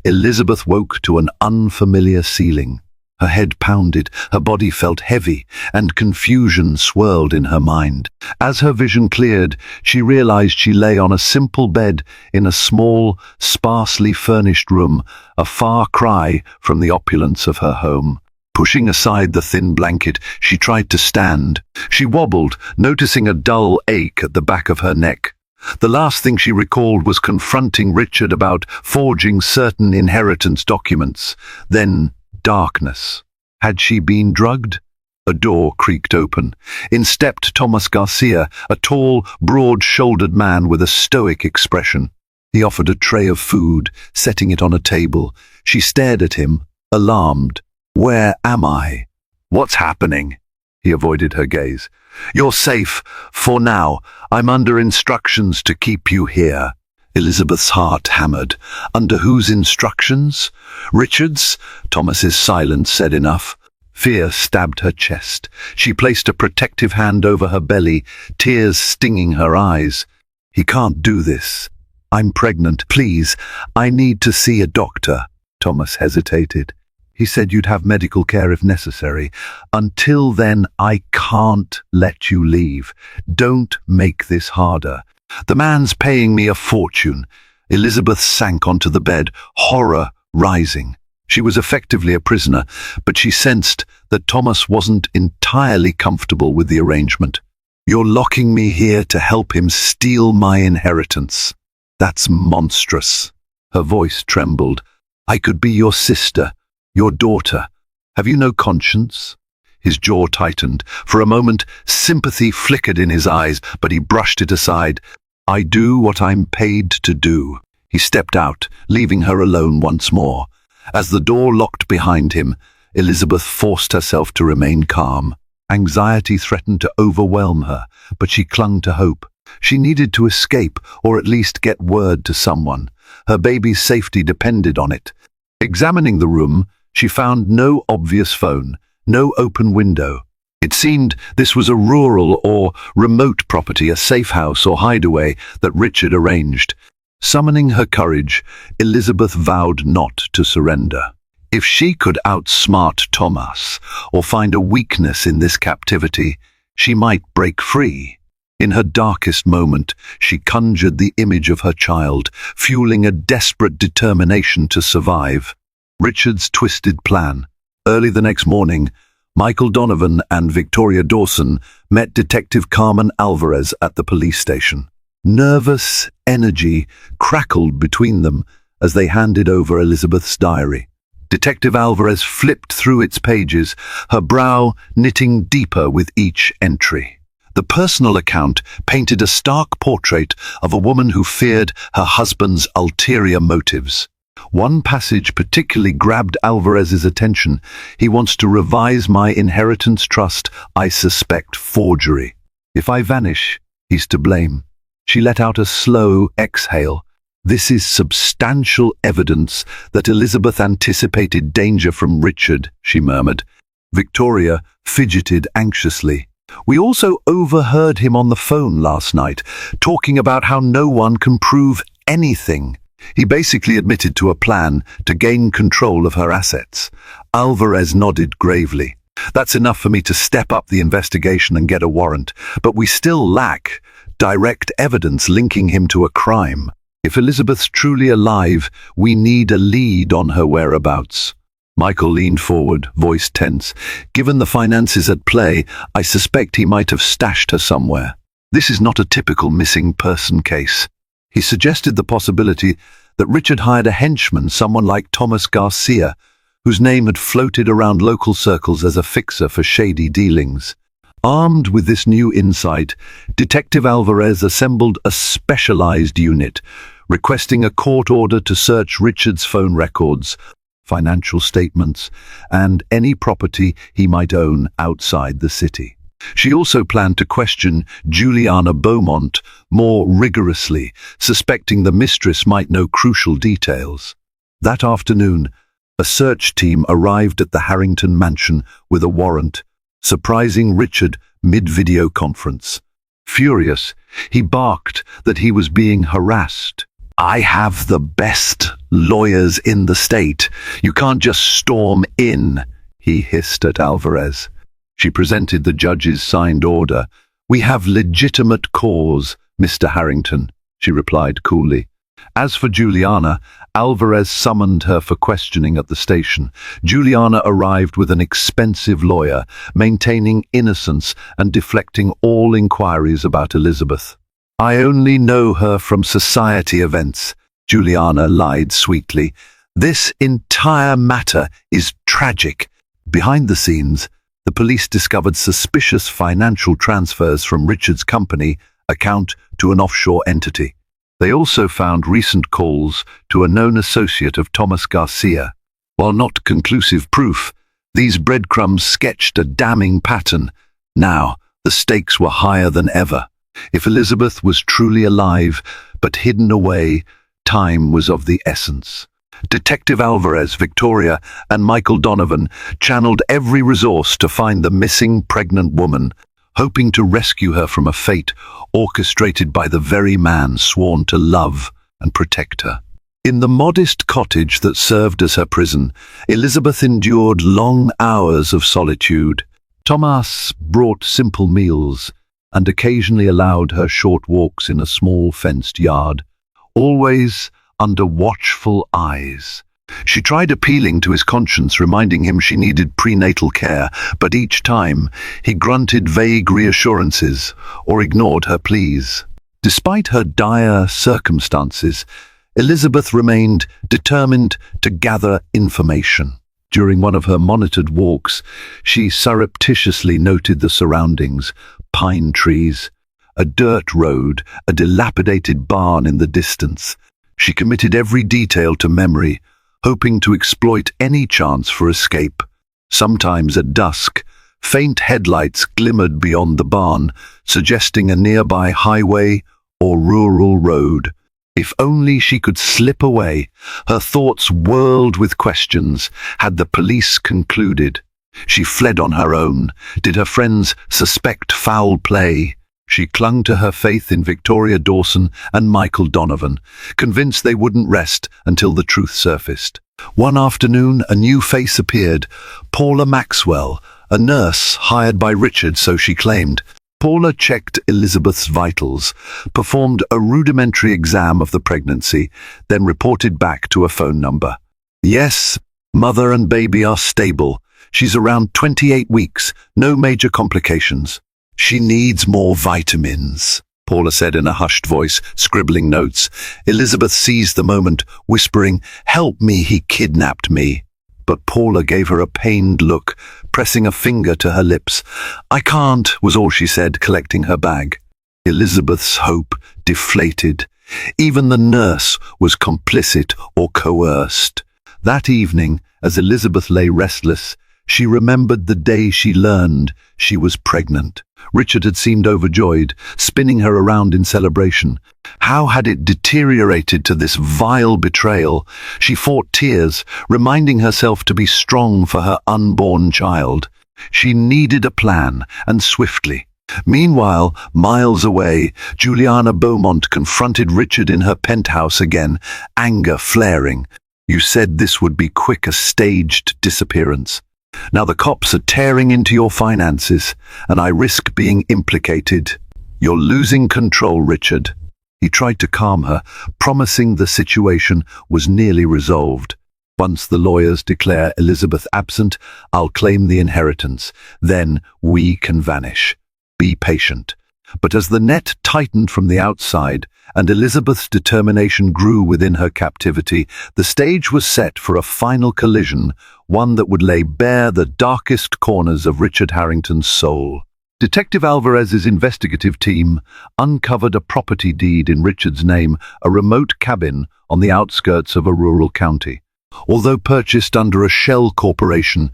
[SPEAKER 1] Elizabeth woke to an unfamiliar ceiling. Her head pounded, her body felt heavy, and confusion swirled in her mind. As her vision cleared, she realized she lay on a simple bed in a small, sparsely furnished room, a far cry from the opulence of her home. Pushing aside the thin blanket, she tried to stand. She wobbled, noticing a dull ache at the back of her neck. The last thing she recalled was confronting Richard about forging certain inheritance documents. Then darkness. Had she been drugged? A door creaked open. In stepped Thomas Garcia, a tall, broad-shouldered man with a stoic expression. He offered a tray of food, setting it on a table. She stared at him, alarmed. "Where am I? What's happening?" He avoided her gaze. "You're safe, for now. I'm under instructions to keep you here." Elizabeth's heart hammered. Under whose instructions? Richard's? Thomas's silence said enough. Fear stabbed her chest. She placed a protective hand over her belly, tears stinging her eyes. "He can't do this. I'm pregnant. Please, I need to see a doctor." Thomas hesitated. "He said you'd have medical care if necessary. Until then, I can't let you leave. Don't make this harder. The man's paying me a fortune." Elizabeth sank onto the bed, horror rising. She was effectively a prisoner, but she sensed that Thomas wasn't entirely comfortable with the arrangement. "You're locking me here to help him steal my inheritance. That's monstrous." Her voice trembled. "I could be your sister, your daughter. Have you no conscience?" His jaw tightened. For a moment, sympathy flickered in his eyes, but he brushed it aside. "I do what I'm paid to do." He stepped out, leaving her alone once more. As the door locked behind him, Elizabeth forced herself to remain calm. Anxiety threatened to overwhelm her, but she clung to hope. She needed to escape, or at least get word to someone. Her baby's safety depended on it. Examining the room, she found no obvious phone, no open window. It seemed this was a rural or remote property, a safe house or hideaway that Richard arranged. Summoning her courage, Elizabeth vowed not to surrender. If she could outsmart Thomas or find a weakness in this captivity, she might break free. In her darkest moment, she conjured the image of her child, fueling a desperate determination to survive. Richard's twisted plan. Early the next morning, Michael Donovan and Victoria Dawson met Detective Carmen Alvarez at the police station. Nervous energy crackled between them as they handed over Elizabeth's diary. Detective Alvarez flipped through its pages, her brow knitting deeper with each entry. The personal account painted a stark portrait of a woman who feared her husband's ulterior motives. One passage particularly grabbed Alvarez's attention. "He wants to revise my inheritance trust. I suspect forgery. If I vanish, he's to blame." She let out a slow exhale. This is substantial evidence that Elizabeth anticipated danger from Richard, she murmured. Victoria fidgeted anxiously. "We also overheard him on the phone last night, talking about how no one can prove anything." He basically admitted to a plan to gain control of her assets. Alvarez nodded gravely. "That's enough for me to step up the investigation and get a warrant, but we still lack direct evidence linking him to a crime. If Elizabeth's truly alive, we need a lead on her whereabouts." Michael leaned forward, voice tense. "Given the finances at play, I suspect he might have stashed her somewhere. This is not a typical missing person case." He suggested the possibility that Richard hired a henchman, someone like Thomas Garcia, whose name had floated around local circles as a fixer for shady dealings. Armed with this new insight, Detective Alvarez assembled a specialized unit, requesting a court order to search Richard's phone records, financial statements, and any property he might own outside the city. She also planned to question Juliana Beaumont more rigorously, suspecting the mistress might know crucial details. That afternoon, a search team arrived at the Harrington mansion with a warrant, surprising Richard mid-video conference. Furious, he barked that he was being harassed. "I have the best lawyers in the state. You can't just storm in," he hissed at Alvarez. She presented the judge's signed order. "We have legitimate cause, Mr. Harrington," she replied coolly. As for Juliana, Alvarez summoned her for questioning at the station. Juliana arrived with an expensive lawyer, maintaining innocence and deflecting all inquiries about Elizabeth. "I only know her from society events," Juliana lied sweetly. "This entire matter is tragic." Behind the scenes, the police discovered suspicious financial transfers from Richard's company account to an offshore entity. They also found recent calls to a known associate of Thomas Garcia. While not conclusive proof, these breadcrumbs sketched a damning pattern. Now, the stakes were higher than ever. If Elizabeth was truly alive, but hidden away, time was of the essence. Detective Alvarez, Victoria, and Michael Donovan channeled every resource to find the missing pregnant woman, hoping to rescue her from a fate orchestrated by the very man sworn to love and protect her. In the modest cottage that served as her prison, Elizabeth endured long hours of solitude. Thomas brought simple meals and occasionally allowed her short walks in a small fenced yard, always under watchful eyes. She tried appealing to his conscience, reminding him she needed prenatal care, but each time he grunted vague reassurances or ignored her pleas. Despite her dire circumstances, Elizabeth remained determined to gather information. During one of her monitored walks, she surreptitiously noted the surroundings: pine trees, a dirt road, a dilapidated barn in the distance. She committed every detail to memory, hoping to exploit any chance for escape. Sometimes at dusk, faint headlights glimmered beyond the barn, suggesting a nearby highway or rural road. If only she could slip away. Her thoughts whirled with questions. Had the police concluded? She fled on her own. Did her friends suspect foul play? She clung to her faith in Victoria Dawson and Michael Donovan, convinced they wouldn't rest until the truth surfaced. One afternoon, a new face appeared: Paula Maxwell, a nurse hired by Richard, so she claimed. Paula checked Elizabeth's vitals, performed a rudimentary exam of the pregnancy, then reported back to a phone number. "Yes, mother and baby are stable. She's around 28 weeks, no major complications. She needs more vitamins," Paula said in a hushed voice, scribbling notes. Elizabeth seized the moment, whispering, "Help me, he kidnapped me." But Paula gave her a pained look, pressing a finger to her lips. "I can't," was all she said, collecting her bag. Elizabeth's hope deflated. Even the nurse was complicit or coerced. That evening, as Elizabeth lay restless, she remembered the day she learned she was pregnant. Richard had seemed overjoyed, spinning her around in celebration. How had it deteriorated to this vile betrayal? She fought tears, reminding herself to be strong for her unborn child. She needed a plan, and swiftly. Meanwhile, miles away, Juliana Beaumont confronted Richard in her penthouse again, anger flaring. "You said this would be quick, a staged disappearance. Now the cops are tearing into your finances, and I risk being implicated. You're losing control, Richard." He tried to calm her, promising the situation was nearly resolved. "Once the lawyers declare Elizabeth absent, I'll claim the inheritance. Then we can vanish. Be patient." But as the net tightened from the outside, and Elizabeth's determination grew within her captivity, the stage was set for a final collision, one that would lay bare the darkest corners of Richard Harrington's soul. Detective Alvarez's investigative team uncovered a property deed in Richard's name, a remote cabin on the outskirts of a rural county. Although purchased under a shell corporation,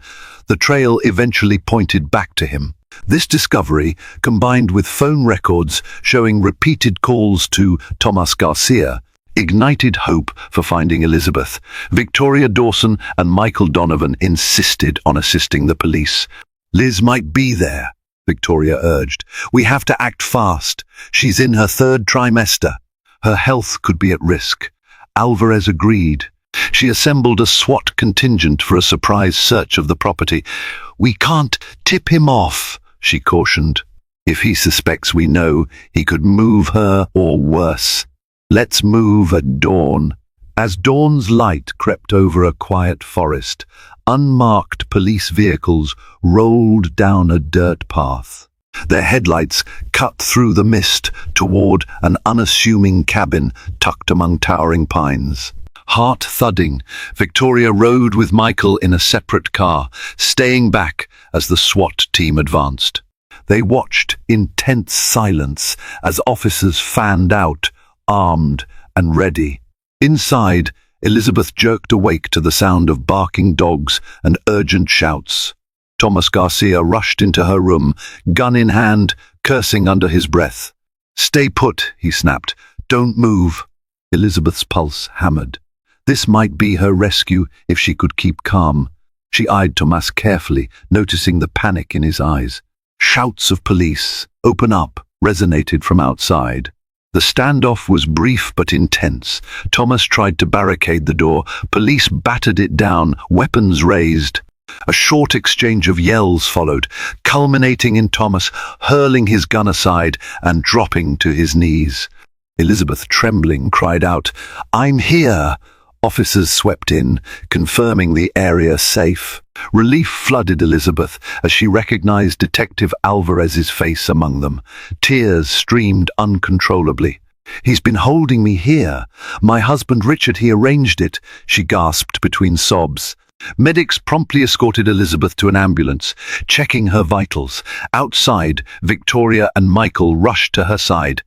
[SPEAKER 1] the trail eventually pointed back to him. This discovery, combined with phone records showing repeated calls to Thomas Garcia, ignited hope for finding Elizabeth. Victoria Dawson and Michael Donovan insisted on assisting the police. "Liz might be there," Victoria urged. "We have to act fast. She's in her third trimester. Her health could be at risk." Alvarez agreed. She assembled a SWAT contingent for a surprise search of the property. "We can't tip him off," she cautioned. "If he suspects we know, he could move her or worse. Let's move at dawn." As dawn's light crept over a quiet forest, unmarked police vehicles rolled down a dirt path. Their headlights cut through the mist toward an unassuming cabin tucked among towering pines. Heart thudding, Victoria rode with Michael in a separate car, staying back as the SWAT team advanced. They watched in tense silence as officers fanned out, armed and ready. Inside, Elizabeth jerked awake to the sound of barking dogs and urgent shouts. Thomas Garcia rushed into her room, gun in hand, cursing under his breath. "Stay put," he snapped. "Don't move." Elizabeth's pulse hammered. This might be her rescue if she could keep calm. She eyed Thomas carefully, noticing the panic in his eyes. Shouts of police, "Open up," resonated from outside. The standoff was brief but intense. Thomas tried to barricade the door. Police battered it down, weapons raised. A short exchange of yells followed, culminating in Thomas hurling his gun aside and dropping to his knees. Elizabeth, trembling, cried out, "I'm here!" Officers swept in, confirming the area safe. Relief flooded Elizabeth as she recognized Detective Alvarez's face among them. Tears streamed uncontrollably. "He's been holding me here. My husband Richard, he arranged it," she gasped between sobs. Medics promptly escorted Elizabeth to an ambulance, checking her vitals. Outside, Victoria and Michael rushed to her side.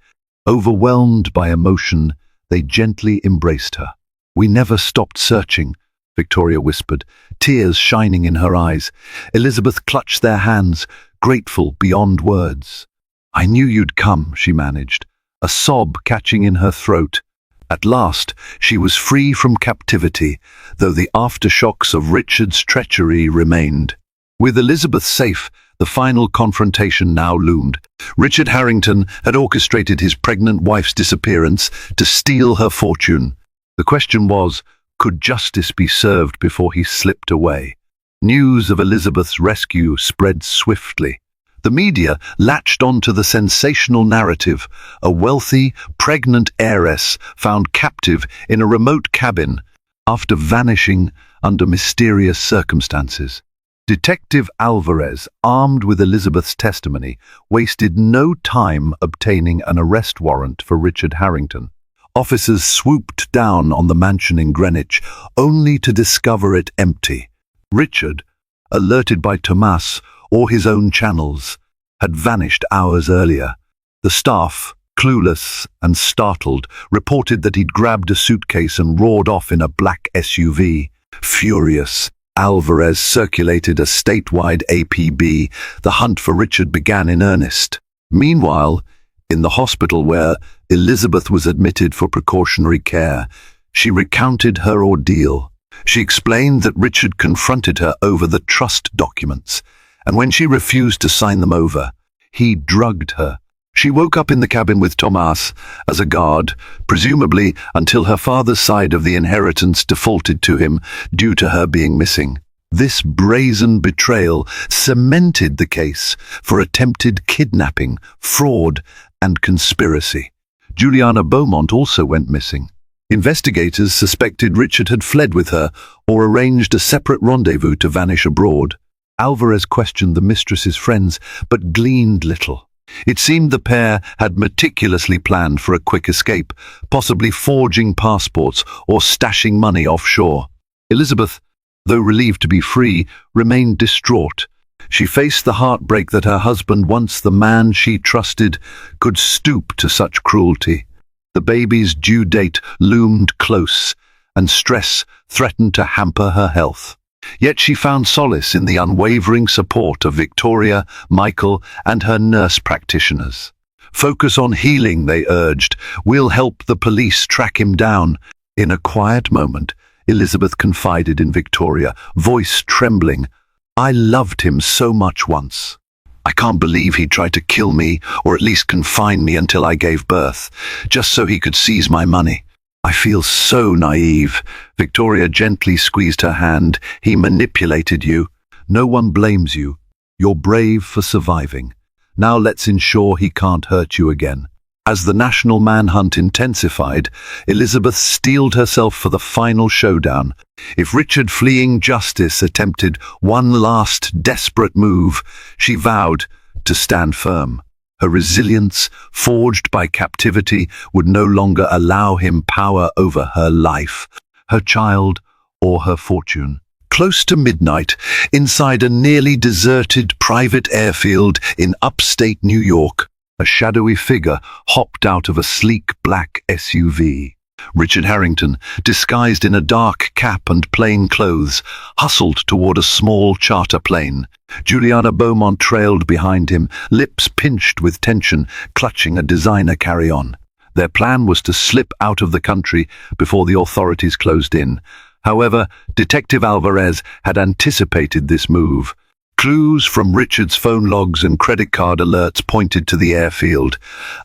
[SPEAKER 1] Overwhelmed by emotion, they gently embraced her. "We never stopped searching," Victoria whispered, tears shining in her eyes. Elizabeth clutched their hands, grateful beyond words. "I knew you'd come," she managed, a sob catching in her throat. At last, she was free from captivity, though the aftershocks of Richard's treachery remained. With Elizabeth safe, the final confrontation now loomed. Richard Harrington had orchestrated his pregnant wife's disappearance to steal her fortune. The question was, could justice be served before he slipped away? News of Elizabeth's rescue spread swiftly. The media latched onto the sensational narrative: a wealthy, pregnant heiress found captive in a remote cabin after vanishing under mysterious circumstances. Detective Alvarez, armed with Elizabeth's testimony, wasted no time obtaining an arrest warrant for Richard Harrington. Officers swooped down on the mansion in Greenwich, only to discover it empty. Richard, alerted by Thomas or his own channels, had vanished hours earlier. The staff, clueless and startled, reported that he'd grabbed a suitcase and roared off in a black SUV. Furious, Alvarez circulated a statewide APB. The hunt for Richard began in earnest. Meanwhile, in the hospital where Elizabeth was admitted for precautionary care, she recounted her ordeal. She explained that Richard confronted her over the trust documents, and when she refused to sign them over, he drugged her. She woke up in the cabin with Thomas as a guard, presumably until her father's side of the inheritance defaulted to him due to her being missing. This brazen betrayal cemented the case for attempted kidnapping, fraud, and conspiracy. Juliana Beaumont also went missing. Investigators suspected Richard had fled with her or arranged a separate rendezvous to vanish abroad. Alvarez questioned the mistress's friends, but gleaned little. It seemed the pair had meticulously planned for a quick escape, possibly forging passports or stashing money offshore. Elizabeth, though relieved to be free, remained distraught. She faced the heartbreak that her husband, once the man she trusted, could stoop to such cruelty. The baby's due date loomed close, and stress threatened to hamper her health. Yet she found solace in the unwavering support of Victoria, Michael, and her nurse practitioners. "Focus on healing," they urged. "We'll help the police track him down." In a quiet moment, Elizabeth confided in Victoria, voice trembling, "I loved him so much once. I can't believe he tried to kill me, or at least confine me until I gave birth, just so he could seize my money. I feel so naive." Victoria gently squeezed her hand. "He manipulated you. No one blames you. You're brave for surviving. Now let's ensure he can't hurt you again." As the national manhunt intensified, Elizabeth steeled herself for the final showdown. If Richard, fleeing justice, attempted one last desperate move, she vowed to stand firm. Her resilience, forged by captivity, would no longer allow him power over her life, her child, or her fortune. Close to midnight, inside a nearly deserted private airfield in upstate New York, a shadowy figure hopped out of a sleek black SUV. Richard Harrington, disguised in a dark cap and plain clothes, hustled toward a small charter plane. Juliana Beaumont trailed behind him, lips pinched with tension, clutching a designer carry-on. Their plan was to slip out of the country before the authorities closed in. However, Detective Alvarez had anticipated this move. Clues from Richard's phone logs and credit card alerts pointed to the airfield.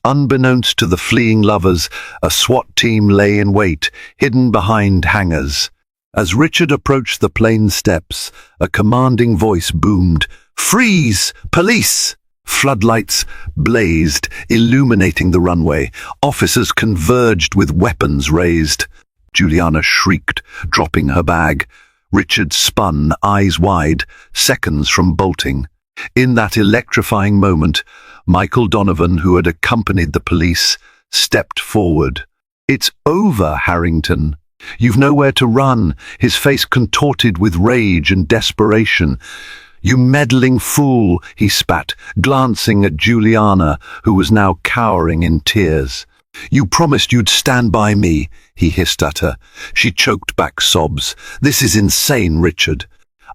[SPEAKER 1] Unbeknownst to the fleeing lovers, a SWAT team lay in wait, hidden behind hangars. As Richard approached the plane steps, a commanding voice boomed, "Freeze! Police!" Floodlights blazed, illuminating the runway. Officers converged with weapons raised. Juliana shrieked, dropping her bag. Richard spun, eyes wide, seconds from bolting. In that electrifying moment, Michael Donovan, who had accompanied the police, stepped forward. "It's over, Harrington. You've nowhere to run," his face contorted with rage and desperation. "You meddling fool," he spat, glancing at Juliana, who was now cowering in tears. "You promised you'd stand by me," he hissed at her. She choked back sobs. "This is insane, Richard.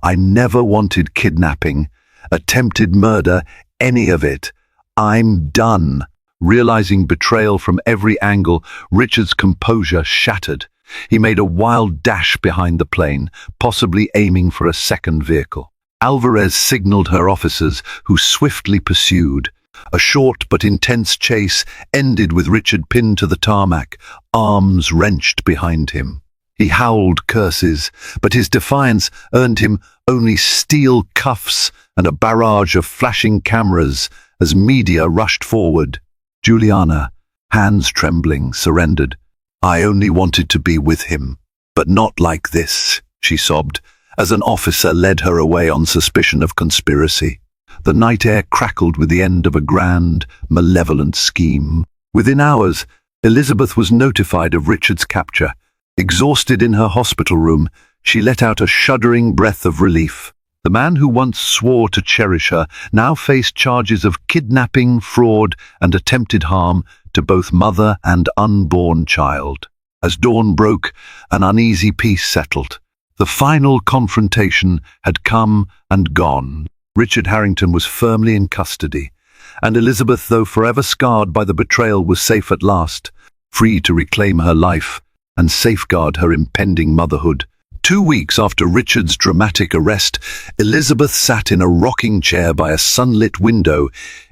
[SPEAKER 1] I never wanted kidnapping, attempted murder, any of it. I'm done." Realizing betrayal from every angle, Richard's composure shattered. He made a wild dash behind the plane, possibly aiming for a second vehicle. Alvarez signaled her officers, who swiftly pursued. A short but intense chase ended with Richard pinned to the tarmac, arms wrenched behind him. He howled curses, but his defiance earned him only steel cuffs and a barrage of flashing cameras as media rushed forward. Juliana, hands trembling, surrendered. "I only wanted to be with him, but not like this," she sobbed, as an officer led her away on suspicion of conspiracy. The night air crackled with the end of a grand, malevolent scheme. Within hours, Elizabeth was notified of Richard's capture. Exhausted in her hospital room, she let out a shuddering breath of relief. The man who once swore to cherish her now faced charges of kidnapping, fraud, and attempted harm to both mother and unborn child. As dawn broke, an uneasy peace settled. The final confrontation had come and gone. Richard Harrington was firmly in custody, and Elizabeth, though forever scarred by the betrayal, was safe at last, free to reclaim her life and safeguard her impending motherhood. 2 weeks after Richard's dramatic arrest, Elizabeth sat in a rocking chair by a sunlit window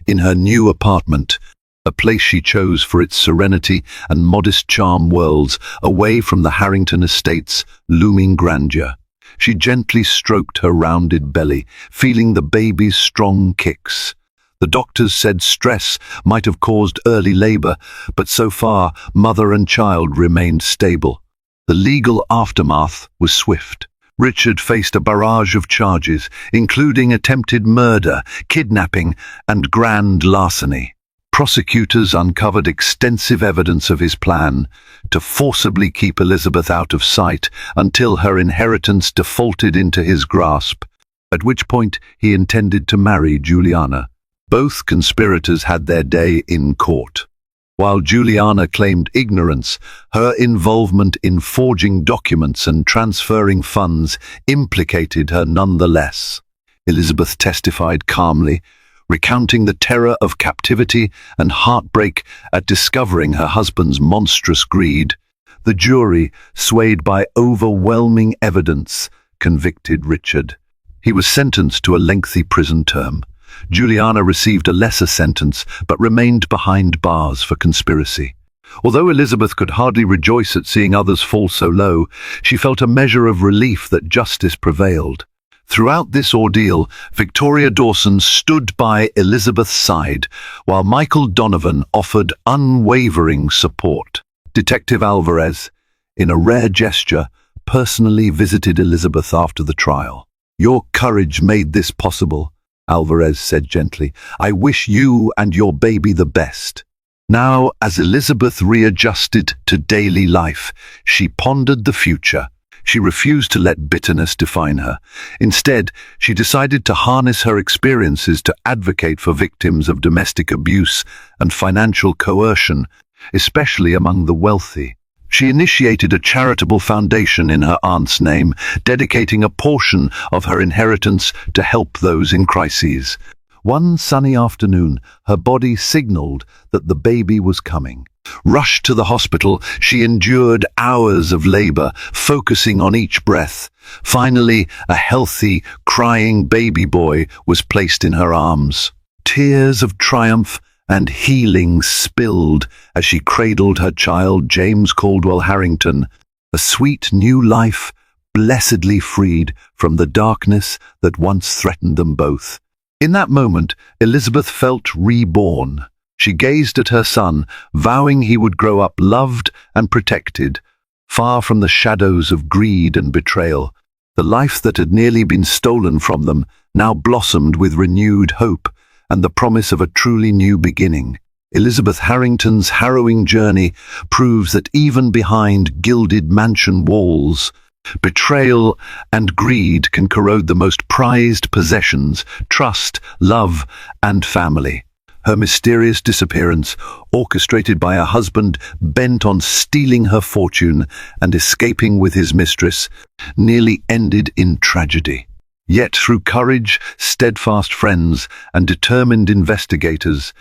[SPEAKER 1] in her new apartment, a place she chose for its serenity and modest charm, worlds away from the Harrington estate's looming grandeur. She gently stroked her rounded belly, feeling the baby's strong kicks. The doctors said stress might have caused early labor, but so far mother and child remained stable. The legal aftermath was swift. Richard faced a barrage of charges, including attempted murder, kidnapping, and grand larceny. Prosecutors uncovered extensive evidence of his plan to forcibly keep Elizabeth out of sight until her inheritance defaulted into his grasp, at which point he intended to marry Juliana. Both conspirators had their day in court. While Juliana claimed ignorance, her involvement in forging documents and transferring funds implicated her nonetheless. Elizabeth testified calmly, recounting the terror of captivity and heartbreak at discovering her husband's monstrous greed. The jury, swayed by overwhelming evidence, convicted Richard. He was sentenced to a lengthy prison term, Juliana received a lesser sentence but remained behind bars for conspiracy. Although Elizabeth could hardly rejoice at seeing others fall so low, she felt a measure of relief that justice prevailed. Throughout this ordeal, Victoria Dawson stood by Elizabeth's side, while Michael Donovan offered unwavering support. Detective Alvarez, in a rare gesture, personally visited Elizabeth after the trial. "Your courage made this possible," Alvarez said gently. "I wish you and your baby the best." Now, as Elizabeth readjusted to daily life, she pondered the future. She refused to let bitterness define her. Instead, she decided to harness her experiences to advocate for victims of domestic abuse and financial coercion, especially among the wealthy. She initiated a charitable foundation in her aunt's name, dedicating a portion of her inheritance to help those in crises. One sunny afternoon, her body signaled that the baby was coming. Rushed to the hospital, she endured hours of labor, focusing on each breath. Finally, a healthy, crying baby boy was placed in her arms. Tears of triumph and healing spilled as she cradled her child, James Caldwell Harrington, a sweet new life, blessedly freed from the darkness that once threatened them both. In that moment, Elizabeth felt reborn. She gazed at her son, vowing he would grow up loved and protected, far from the shadows of greed and betrayal. The life that had nearly been stolen from them now blossomed with renewed hope and the promise of a truly new beginning. Elizabeth Harrington's harrowing journey proves that even behind gilded mansion walls, betrayal and greed can corrode the most prized possessions: trust, love, and family. Her mysterious disappearance, orchestrated by a husband bent on stealing her fortune and escaping with his mistress, nearly ended in tragedy. Yet through courage, steadfast friends, and determined investigators,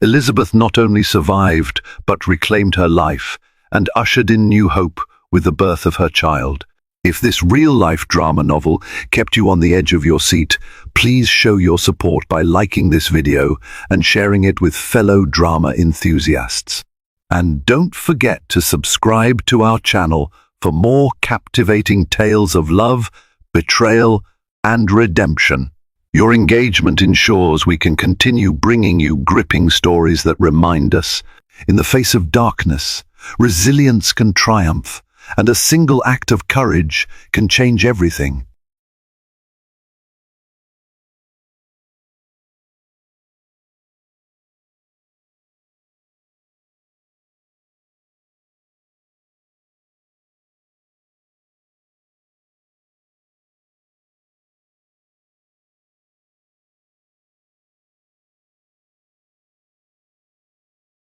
[SPEAKER 1] Elizabeth not only survived but reclaimed her life and ushered in new hope with the birth of her child. If this real-life drama novel kept you on the edge of your seat, please show your support by liking this video and sharing it with fellow drama enthusiasts. And don't forget to subscribe to our channel for more captivating tales of love, betrayal, and redemption. Your engagement ensures we can continue bringing you gripping stories that remind us, in the face of darkness, resilience can triumph, and a single act of courage can change everything.